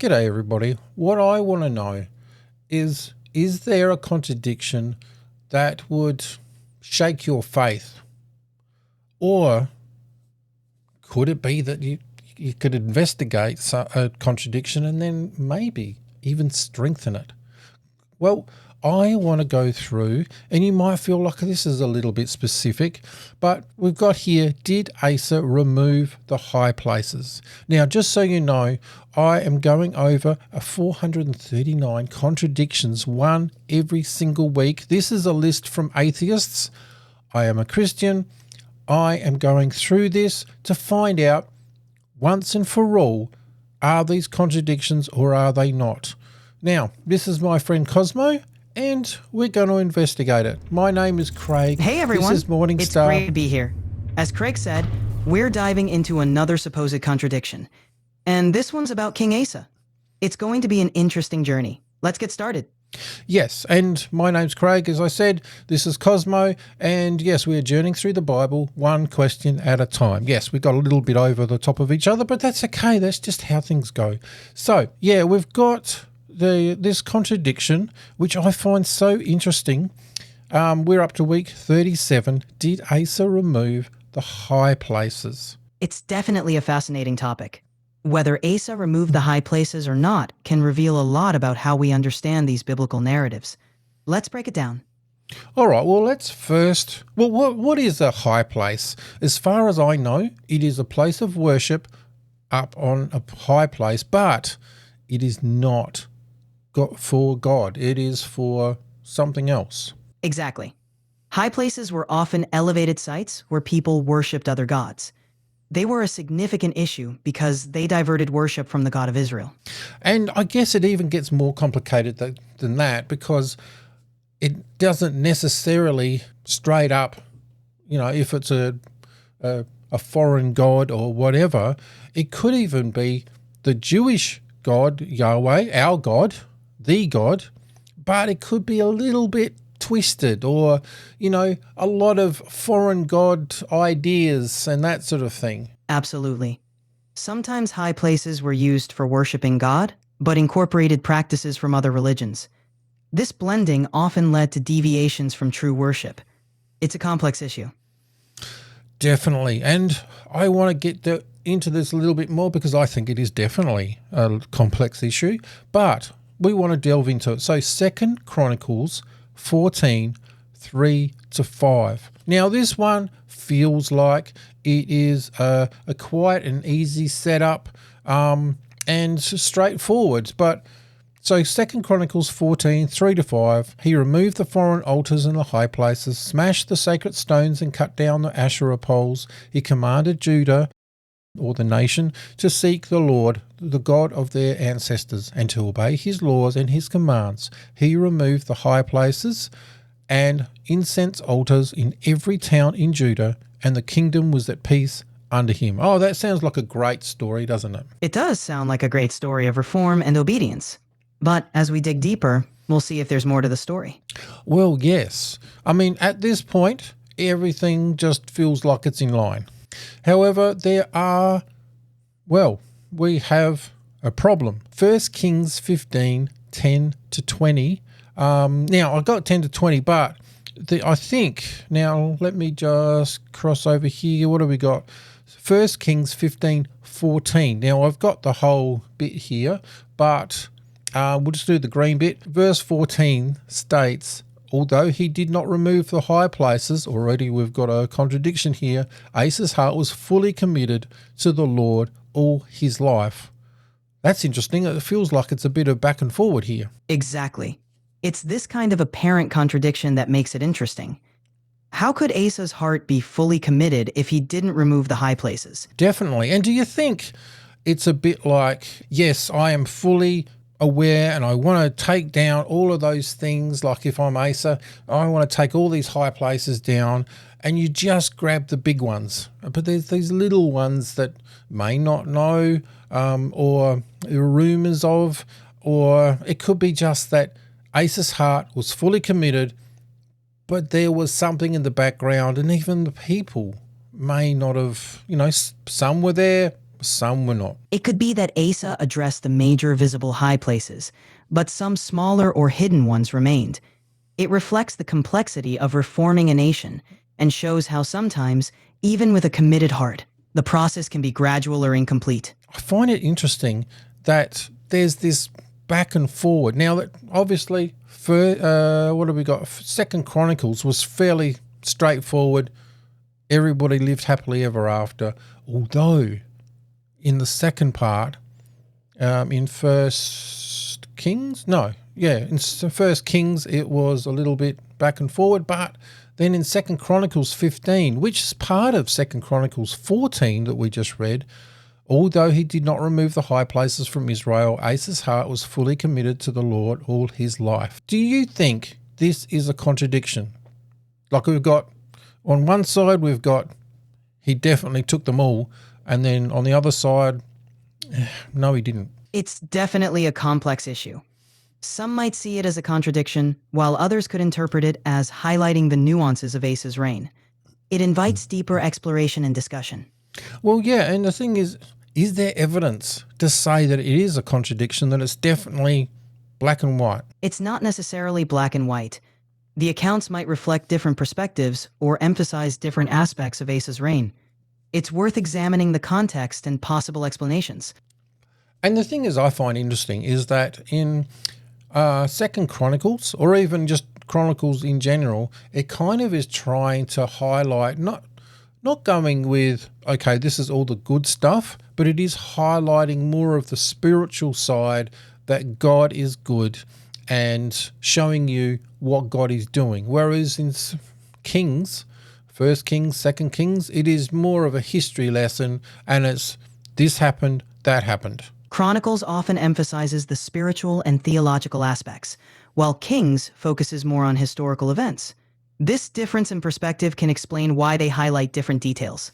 G'day everybody. What I want to know is there a contradiction that would shake your faith? Or could it be that you could investigate a contradiction and then maybe even strengthen it? Well, I want to go through, and you might feel like this is a little bit specific, but we've got here, did Asa remove the high places? Now, just so you know, I am going over 439 contradictions, one every single week. This is a list from atheists. I am a Christian. I am going through this to find out once and for all, are these contradictions or are they not? Now, this is my friend Cosmo, and we're going to investigate it. My name is Craig. Hey everyone, this is Morning it's Star. great to be here. As Craig said, we're diving into another supposed contradiction. And this one's about King Asa. It's going to be an interesting journey. Let's get started. Yes, and my name's Craig, as I said. This is Cosmo, and yes, we're journeying through the Bible one question at a time. Yes, we got a little bit over the top of each other, but that's okay. That's just how things go. So, yeah, we've got this contradiction, which I find so interesting. We're up to week 37. Did Asa remove the high places? It's definitely a fascinating topic. Whether Asa removed the high places or not can reveal a lot about how we understand these biblical narratives. Let's break it down. All right, well, let's first... Well, what is a high place? As far as I know, it is a place of worship up on a high place, but it is not for God. It is for something else. Exactly. High places were often elevated sites where people worshipped other gods. They were a significant issue because they diverted worship from the God of Israel. And I guess it even gets more complicated than that, because it doesn't necessarily straight up, if it's a foreign god or whatever, it could even be the Jewish God, Yahweh, our God, the God, but it could be a little bit twisted, or, a lot of foreign god ideas and that sort of thing. Absolutely. Sometimes high places were used for worshiping God, but incorporated practices from other religions. This blending often led to deviations from true worship. It's a complex issue. Definitely. And I want to get into this a little bit more, because I think it is definitely a complex issue, but we want to delve into it. So 2 Chronicles 14, 3-5. Now this one feels like it is a quite an easy setup and straightforward. But so 2 Chronicles 14, 3-5, he removed the foreign altars and the high places, smashed the sacred stones and cut down the Asherah poles. He commanded Judah, or the nation, to seek the Lord, the God of their ancestors, and to obey his laws and his commands. He removed the high places and incense altars in every town in Judah, and the kingdom was at peace under him. Oh, that sounds like a great story, doesn't it? It does sound like a great story of reform and obedience. But as we dig deeper, we'll see if there's more to the story. Well, yes. I mean, at this point, everything just feels like it's in line. However, we have a problem. 1 Kings 15, 10-20. Now, I got 10-20, but I think, now let me just cross over here. What do we got? 1 Kings 15, 14. Now, I've got the whole bit here, but we'll just do the green bit. Verse 14 states, although he did not remove the high places, already we've got a contradiction here, Asa's heart was fully committed to the Lord all his life. That's interesting. It feels like it's a bit of back and forward here. Exactly. It's this kind of apparent contradiction that makes it interesting. How could Asa's heart be fully committed if he didn't remove the high places? Definitely. And do you think it's a bit like, yes, I am fully aware and I want to take down all of those things, like if I'm Asa, I want to take all these high places down, and you just grab the big ones. But there's these little ones that may not know, or rumours of, or it could be just that Asa's heart was fully committed, but there was something in the background, and even the people may not have, some were there, some were not. It could be that Asa addressed the major visible high places, but some smaller or hidden ones remained. It reflects the complexity of reforming a nation and shows how sometimes, even with a committed heart, the process can be gradual or incomplete. I find it interesting that there's this back and forward. Now, that obviously, what have we got? Second Chronicles was fairly straightforward. Everybody lived happily ever after. Although, in the second part, in First Kings, in First Kings, it was a little bit back and forward. But then in Second Chronicles 15, which is part of Second Chronicles 14 that we just read, although he did not remove the high places from Israel, Asa's heart was fully committed to the Lord all his life. Do you think this is a contradiction? Like we've got, on one side, we've got, he definitely took them all. And then on the other side, no, he didn't. It's definitely a complex issue. Some might see it as a contradiction, while others could interpret it as highlighting the nuances of Asa's reign. It invites deeper exploration and discussion. Well, yeah, and the thing is there evidence to say that it is a contradiction, that it's definitely black and white? It's not necessarily black and white. The accounts might reflect different perspectives or emphasize different aspects of Asa's reign. It's worth examining the context and possible explanations. And the thing is I find interesting is that in Second Chronicles, or even just Chronicles in general, it kind of is trying to highlight, not going with, okay, this is all the good stuff, but it is highlighting more of the spiritual side, that God is good and showing you what God is doing. Whereas in Kings, First Kings, Second Kings, it is more of a history lesson, and it's this happened, that happened. Chronicles often emphasizes the spiritual and theological aspects, while Kings focuses more on historical events. This difference in perspective can explain why they highlight different details.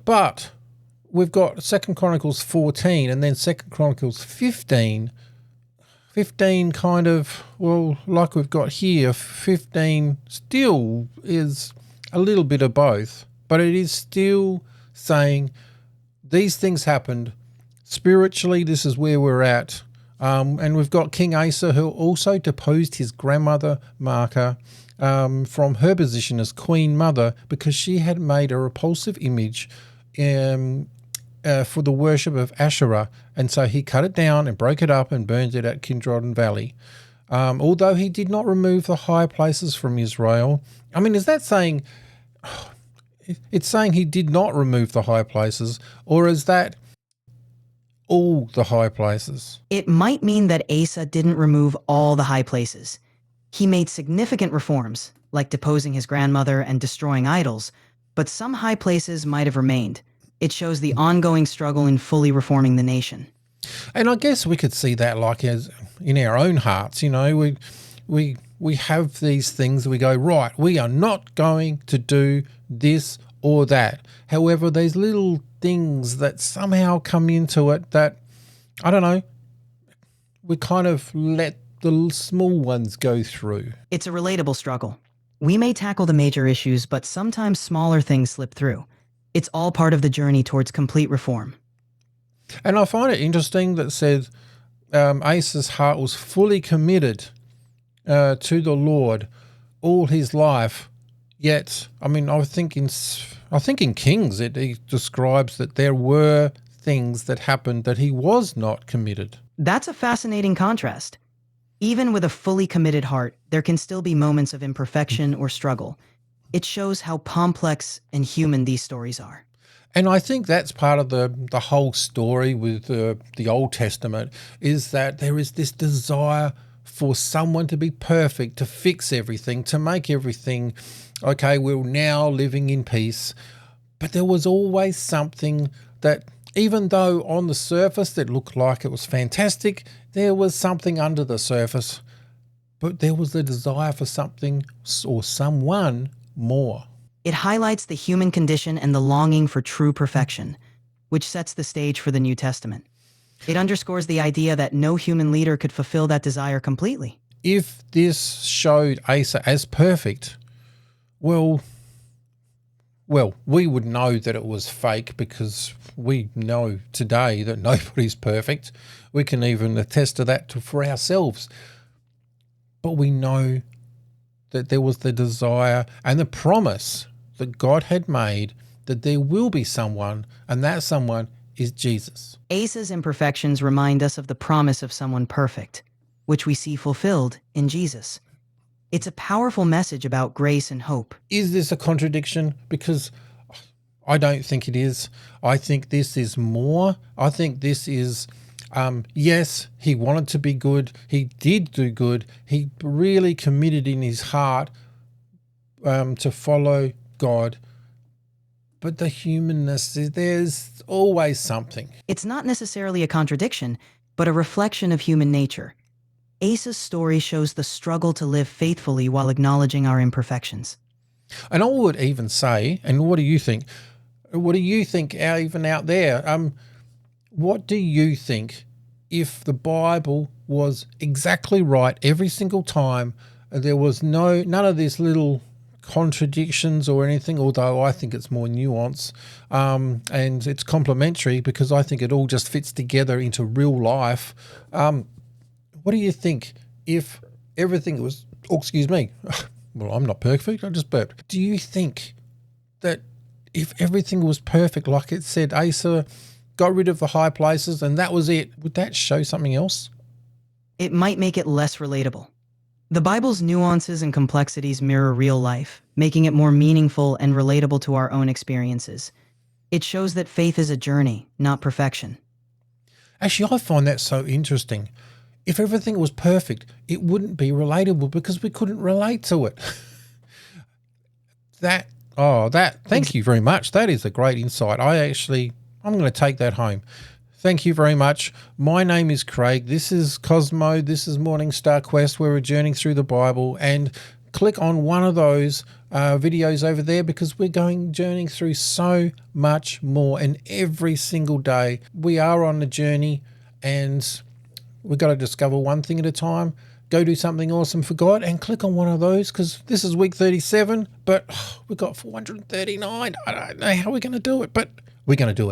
But we've got Second Chronicles 14 and then Second Chronicles 15. 15 kind of, well, like we've got here, 15 still is a little bit of both, but it is still saying these things happened. Spiritually, this is where we're at. And we've got King Asa, who also deposed his grandmother, Maacah, from her position as Queen Mother because she had made a repulsive image for the worship of Asherah. And so he cut it down and broke it up and burned it at Kidron Valley. Although he did not remove the high places from Israel. I mean, is that saying... It's saying he did not remove the high places, or is that all the high places? It might mean that Asa didn't remove all the high places. He made significant reforms, like deposing his grandmother and destroying idols, but some high places might have remained. It shows the ongoing struggle in fully reforming the nation. And I guess we could see that like as in our own hearts, you know, we have these things, we go, right, we are not going to do this or that. However, there's little things that somehow come into it that, I don't know, we kind of let the small ones go through. It's a relatable struggle. We may tackle the major issues, but sometimes smaller things slip through. It's all part of the journey towards complete reform. And I find it interesting that said Asa's heart was fully committed to the Lord all his life. Yet, I mean, I think in Kings it describes that there were things that happened that he was not committed. That's a fascinating contrast. Even with a fully committed heart, there can still be moments of imperfection or struggle. It shows how complex and human these stories are. And I think that's part of the whole story with the Old Testament, is that there is this desire for someone to be perfect, to fix everything, to make everything, okay, we're now living in peace. But there was always something that, even though on the surface it looked like it was fantastic, there was something under the surface. But there was the desire for something or someone more. It highlights the human condition and the longing for true perfection, which sets the stage for the New Testament. It underscores the idea that no human leader could fulfill that desire completely. If this showed Asa as perfect, well, well, we would know that it was fake because we know today that nobody's perfect. We can even attest to that for ourselves. But we know that there was the desire and the promise that God had made that there will be someone, and that someone is Jesus. Asa's imperfections remind us of the promise of someone perfect, which we see fulfilled in Jesus. It's a powerful message about grace and hope. Is this a contradiction? Because I don't think it is. I think this is more. I think this is, yes, he wanted to be good. He did do good. He really committed in his heart to follow God. But the humanness, there's always something. It's not necessarily a contradiction, but a reflection of human nature. Asa's story shows the struggle to live faithfully while acknowledging our imperfections. And I would even say, and what do you think? What do you think even out there? What do you think if the Bible was exactly right every single time? There was none of these little contradictions or anything, although I think it's more nuance, and it's complementary because I think it all just fits together into real life. What do you think if everything was, oh, excuse me, well, I'm not perfect, I just burped. Do you think that if everything was perfect, like it said, Asa got rid of the high places and that was it, would that show something else? It might make it less relatable. The Bible's nuances and complexities mirror real life, making it more meaningful and relatable to our own experiences. It shows that faith is a journey, not perfection. Actually, I find that so interesting. If everything was perfect, it wouldn't be relatable because we couldn't relate to it. Thank you very much. That is a great insight. I'm going to take that home. Thank you very much. My name is Craig. This is Cosmo. This is Morning Star Quest, where we're journeying through the Bible. And click on one of those videos over there because we're journeying through so much more. And every single day we are on the journey, and we've got to discover one thing at a time. Go do something awesome for God and click on one of those because this is week 37, but we've got 439. I don't know how we're going to do it, but we're going to do it.